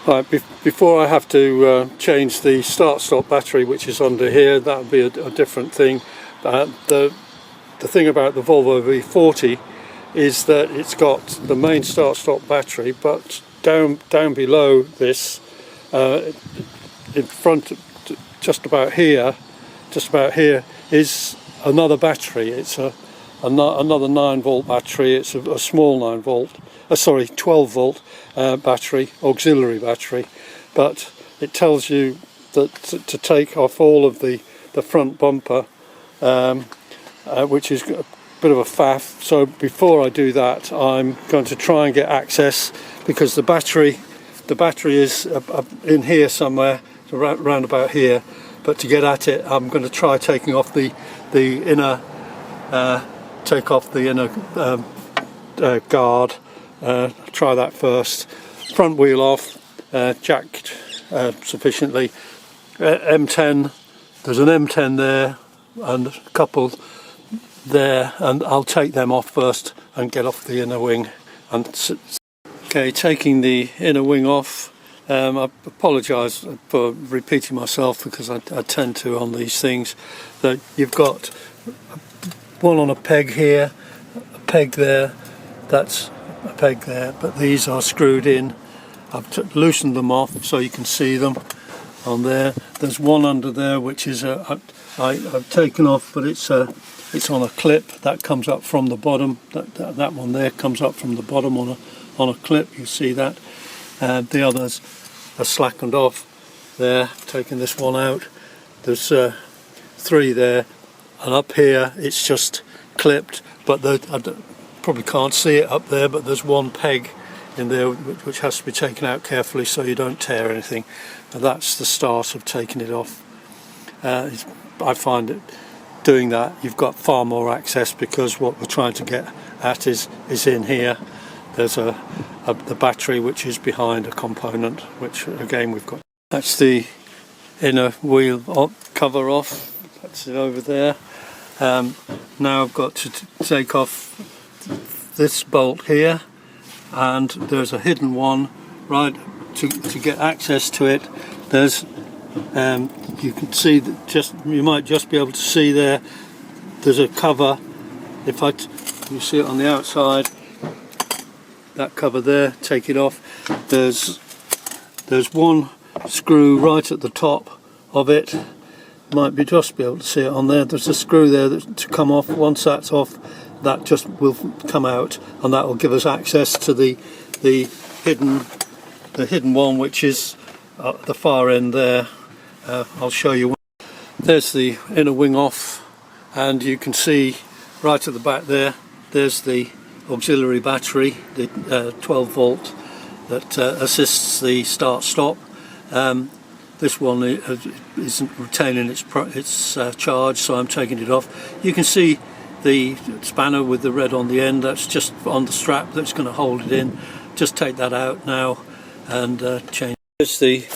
Right, before I have to change the start-stop battery, which is under here, that would be a different thing. The thing about the Volvo V40 is that it's got the main start-stop battery, but down below this, in front, just about here, is another battery. It's another 9-volt battery. It's a small 12 volt battery, auxiliary battery, but it tells you that to take off all of the front bumper, which is a bit of a faff. So before I do that, I'm going to try and get access, because the battery is in here somewhere, around about here. But to get at it, I'm going to try taking off the inner guard. Try that first. Front wheel off, jacked sufficiently. M10, there's an M10 there and a couple there, and I'll take them off first and get off the inner wing. Okay, taking the inner wing off. I apologise for repeating myself, because I tend to on these things. That you've got one on a peg here, a peg there, that's a peg there, but these are screwed in. I've loosened them off so you can see them on there. There's one under there which is I've taken off, but it's on a clip that comes up from the bottom. That one there comes up from the bottom on a clip. You see that. The others are slackened off there. Taking this one out. There's 3 there, and up here it's just clipped, but I probably can't see it up there, but there's one peg in there which has to be taken out carefully so you don't tear anything. And that's the start of taking it off. I find it doing that you've got far more access, because what we're trying to get at is in here. There's the battery which is behind a component, which again we've got. That's the inner wheel cover off. That's it over there. Now I've got to take off this bolt here, and there's a hidden one right to get access to it. There's you can see that you might just be able to see there's a cover. You see it on the outside, that cover there, take it off. There's one screw right at the top of it. Might just be able to see it on there. There's a screw there to come off. Once that's off, that just will come out, and that will give us access to the hidden one, which is at the far end there. I'll show you. There's the inner wing off, and you can see right at the back there's the auxiliary battery, the 12 volt that assists the start stop. This one isn't retaining its charge, so I'm taking it off. You can see the spanner with the red on the end. That's just on the strap that's going to hold it in. Just take that out now and change. There's the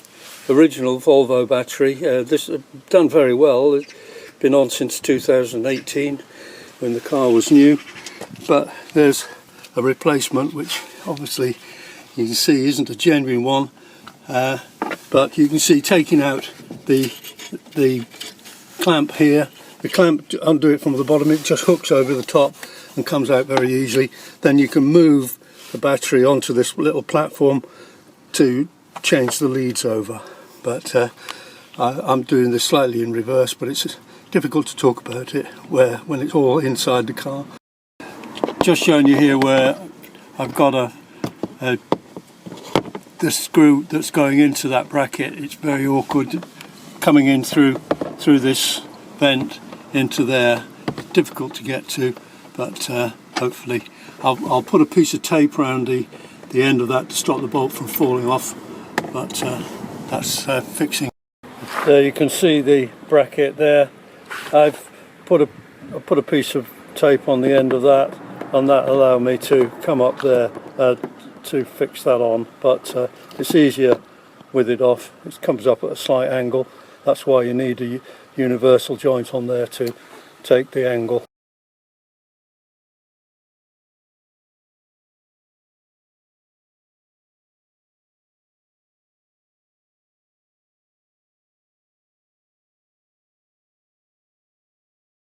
original Volvo battery. This has done very well. It's been on since 2018 when the car was new, but there's a replacement which obviously you can see isn't a genuine one, but you can see taking out the clamp here. The clamp, undo it from the bottom, it just hooks over the top and comes out very easily. Then you can move the battery onto this little platform to change the leads over. But I'm doing this slightly in reverse, but it's difficult to talk about it when it's all inside the car. Just showing you here where I've got the screw that's going into that bracket. It's very awkward coming in through this vent into there. It's difficult to get to, but hopefully I'll put a piece of tape around the end of that to stop the bolt from falling off, but that's fixing. There you can see the bracket there. I've put a piece of tape on the end of that, and that allowed me to come up there to fix that on, but it's easier with it off. It comes up at a slight angle. That's why you need a universal joint on there to take the angle.